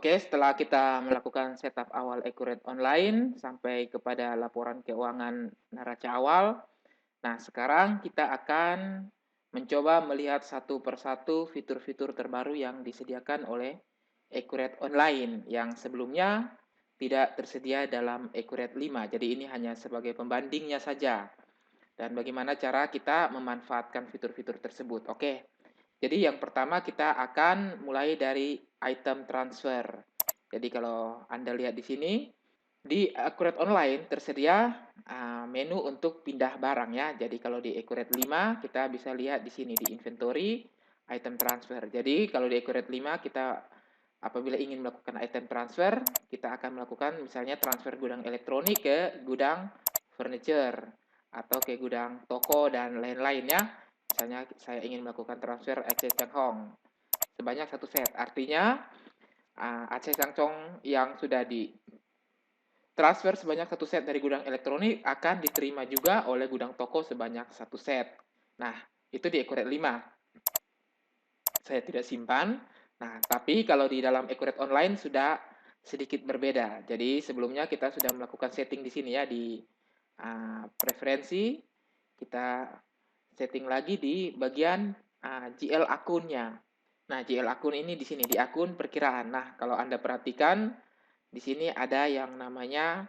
Oke, setelah kita melakukan setup awal Accurate Online sampai kepada laporan keuangan neraca awal, nah sekarang kita akan mencoba melihat satu persatu fitur-fitur terbaru yang disediakan oleh Accurate Online yang sebelumnya tidak tersedia dalam Accurate 5. Jadi ini hanya sebagai pembandingnya saja. Dan bagaimana cara kita memanfaatkan fitur-fitur tersebut. Oke, jadi yang pertama kita akan mulai dari item transfer. Jadi kalau Anda lihat di sini, di Accurate Online tersedia menu untuk pindah barang ya. Jadi kalau di Accurate 5 kita bisa lihat di sini di inventory item transfer. Jadi kalau di Accurate 5 kita apabila ingin melakukan item transfer, kita akan melakukan misalnya transfer gudang elektronik ke gudang furniture atau ke gudang toko dan lain-lain ya. Misalnya saya ingin melakukan transfer Aceh Changhong sebanyak satu set. Artinya Aceh Changhong yang sudah di transfer sebanyak satu set dari gudang elektronik akan diterima juga oleh gudang toko sebanyak satu set. Nah, itu di Accurate 5. Saya tidak simpan. Nah, tapi kalau di dalam Accurate Online sudah sedikit berbeda. Jadi sebelumnya kita sudah melakukan setting di sini ya di preferensi. Kita setting lagi di bagian GL akunnya. Nah, GL akun ini di sini di akun perkiraan. Nah, kalau Anda perhatikan di sini ada yang namanya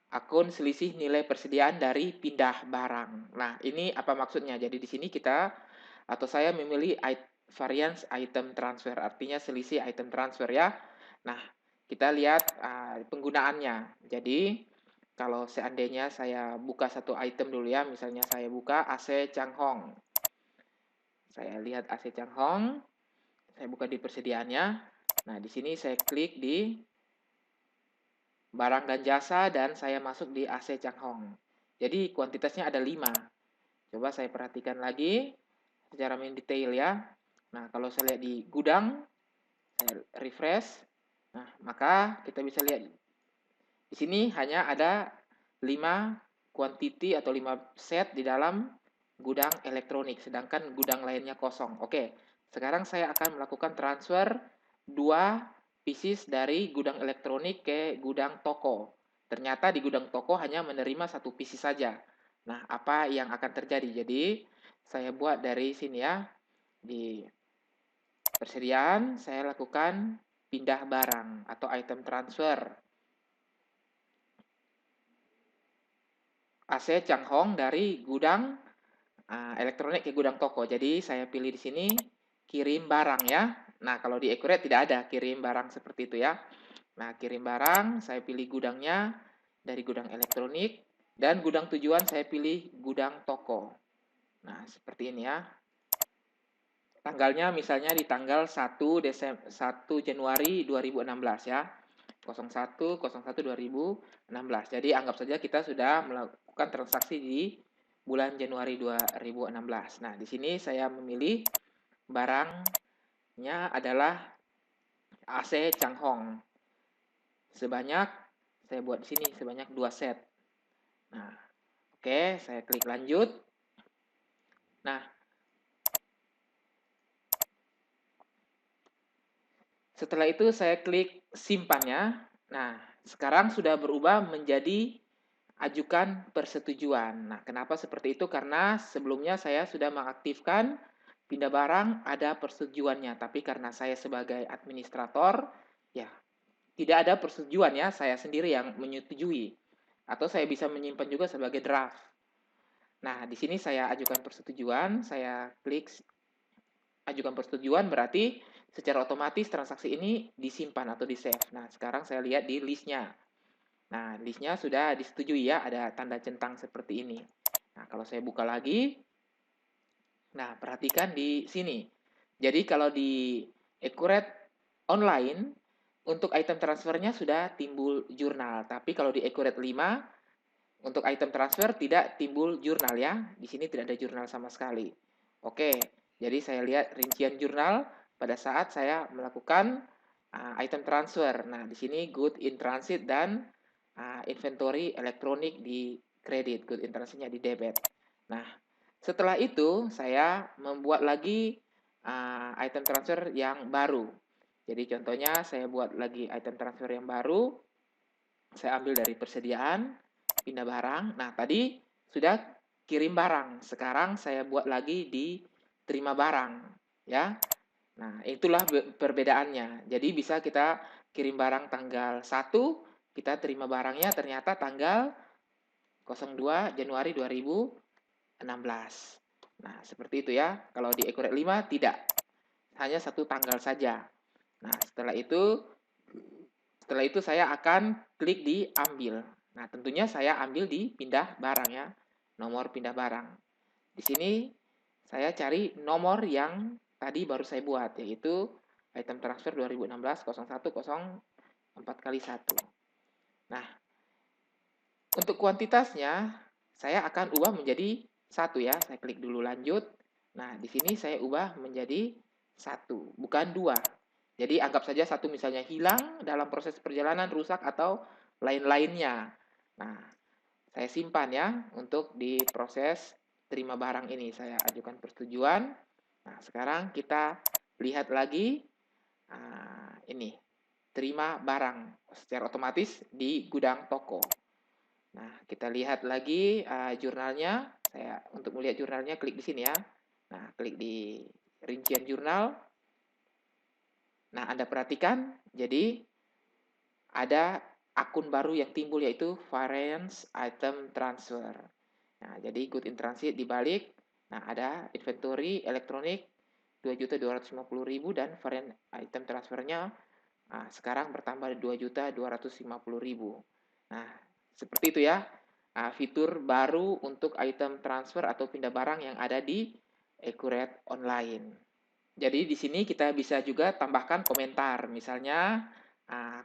akun selisih nilai persediaan dari pindah barang. Nah, ini apa maksudnya? Jadi di sini kita atau saya memilih variance item transfer, artinya selisih item transfer ya. Nah, kita lihat penggunaannya. Jadi, kalau seandainya saya buka satu item dulu ya, misalnya saya buka AC Changhong. Saya lihat AC Changhong, saya buka di persediaannya. Nah, di sini saya klik di barang dan jasa dan saya masuk di AC Changhong. Jadi kuantitasnya ada 5. Coba saya perhatikan lagi secara mendetail ya. Nah, kalau saya lihat di gudang, saya refresh. Nah, maka kita bisa lihat di sini hanya ada 5 quantity atau 5 set di dalam gudang elektronik, sedangkan gudang lainnya kosong. Oke, sekarang saya akan melakukan transfer 2 pieces dari gudang elektronik ke gudang toko. Ternyata di gudang toko hanya menerima 1 pieces saja. Nah, apa yang akan terjadi? Jadi, saya buat dari sini ya, di persediaan, saya lakukan pindah barang atau item transfer. AC Changhong dari gudang elektronik ke gudang toko. Jadi saya pilih di sini kirim barang ya. Nah, kalau di Accurate tidak ada kirim barang seperti itu ya. Nah, kirim barang, saya pilih gudangnya dari gudang elektronik dan gudang tujuan saya pilih gudang toko. Nah, seperti ini ya. Tanggalnya misalnya di tanggal 1 Januari 2016 ya. 01/01/2016. Jadi anggap saja kita sudah melakukan transaksi di bulan Januari 2016. Nah, di sini saya memilih barangnya adalah AC Changhong. Sebanyak saya buat di sini sebanyak 2 set. Nah, oke, saya klik lanjut. Nah, setelah itu saya klik simpan ya. Nah, sekarang sudah berubah menjadi ajukan persetujuan. Nah, kenapa seperti itu? Karena sebelumnya saya sudah mengaktifkan pindah barang ada persetujuannya, tapi karena saya sebagai administrator, ya tidak ada persetujuan ya, saya sendiri yang menyetujui. Atau saya bisa menyimpan juga sebagai draft. Nah, di sini saya ajukan persetujuan, saya klik ajukan persetujuan berarti secara otomatis transaksi ini disimpan atau di-save. Nah, sekarang saya lihat di listnya. Nah, listnya sudah disetujui ya, ada tanda centang seperti ini. Nah, kalau saya buka lagi, nah perhatikan di sini. Jadi kalau di Accurate Online, untuk item transfernya sudah timbul jurnal. Tapi kalau di Accurate 5, untuk item transfer tidak timbul jurnal ya. Di sini tidak ada jurnal sama sekali. Oke, jadi saya lihat rincian jurnal pada saat saya melakukan item transfer. Nah, di sini good in transit dan inventory elektronik di kredit, good in transitnya di debit. Nah, setelah itu saya membuat lagi item transfer yang baru. Jadi contohnya saya buat lagi item transfer yang baru, saya ambil dari persediaan, pindah barang. Nah, tadi sudah kirim barang. Sekarang saya buat lagi di terima barang, ya. Nah, itulah perbedaannya. Jadi bisa kita kirim barang tanggal 1, kita terima barangnya ternyata tanggal 02 Januari 2016. Nah, seperti itu ya. Kalau di Accurate 5 tidak. Hanya satu tanggal saja. Nah, setelah itu saya akan klik di ambil. Nah, tentunya saya ambil di pindah barang ya. Nomor pindah barang. Di sini saya cari nomor yang tadi baru saya buat, yaitu item transfer 2016 0104 kali 1. Nah, untuk kuantitasnya saya akan ubah menjadi 1 ya. Saya klik dulu lanjut. Nah, di sini saya ubah menjadi 1, bukan 2. Jadi anggap saja 1 misalnya hilang dalam proses perjalanan, rusak atau lain-lainnya. Nah, saya simpan ya untuk di proses terima barang ini. Saya ajukan persetujuan. Nah, sekarang kita lihat lagi ini terima barang secara otomatis di gudang toko. Nah, kita lihat lagi jurnalnya. Saya untuk melihat jurnalnya klik di sini ya. Nah, klik di rincian jurnal. Nah, Anda perhatikan, jadi ada akun baru yang timbul yaitu variance item transfer. Nah, jadi good in transit dibalik. Nah, ada inventory elektronik 2.250.000 dan variant item transfernya sekarang bertambah 2.250.000. Nah, seperti itu ya. Fitur baru untuk item transfer atau pindah barang yang ada di Accurate Online. Jadi di sini kita bisa juga tambahkan komentar. Misalnya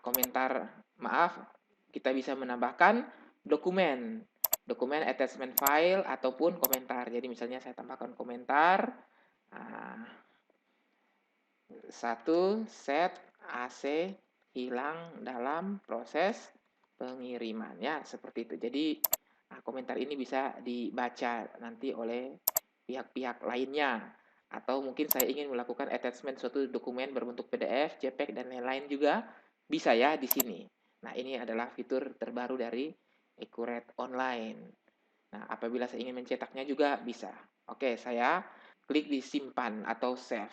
komentar, maaf, kita bisa menambahkan dokumen attachment file ataupun komentar. Jadi misalnya saya tambahkan komentar 1 set AC hilang dalam proses pengiriman ya, seperti itu. Jadi komentar ini bisa dibaca nanti oleh pihak-pihak lainnya, atau mungkin saya ingin melakukan attachment suatu dokumen berbentuk PDF, JPEG dan lain-lain juga bisa ya di sini. Nah, ini adalah fitur terbaru dari Accurate Online. Nah, apabila saya ingin mencetaknya juga bisa. Oke, saya klik di simpan atau save.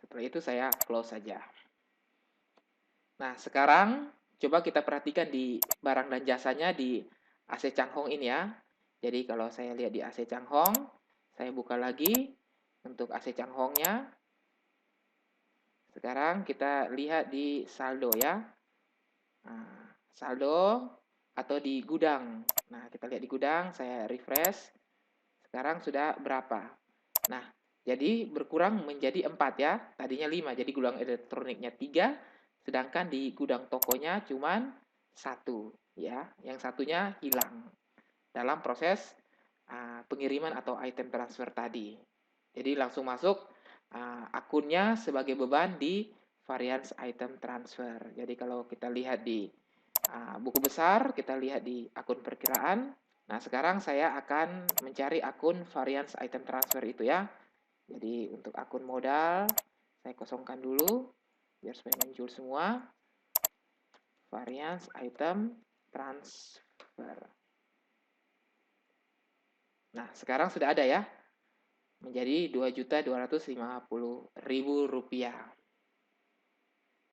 Setelah itu saya close saja. Nah, sekarang coba kita perhatikan di barang dan jasanya di AC Changhong ini ya. Jadi kalau saya lihat di AC Changhong, saya buka lagi untuk AC Changhongnya. Sekarang kita lihat di saldo ya. Nah, saldo atau di gudang. Nah, kita lihat di gudang, saya refresh. Sekarang sudah berapa? Nah, jadi berkurang menjadi 4 ya. Tadinya 5, jadi gudang elektroniknya 3, sedangkan di gudang tokonya cuma 1 ya. Yang satunya hilang dalam proses pengiriman atau item transfer tadi. Jadi langsung masuk akunnya sebagai beban di variance item transfer. Jadi kalau kita lihat di buku besar, kita lihat di akun perkiraan. Nah, sekarang saya akan mencari akun variance item transfer itu ya. Jadi untuk akun modal, saya kosongkan dulu, biar supaya muncul semua. Variance item transfer. Nah, sekarang sudah ada ya. Menjadi Rp2.250.000.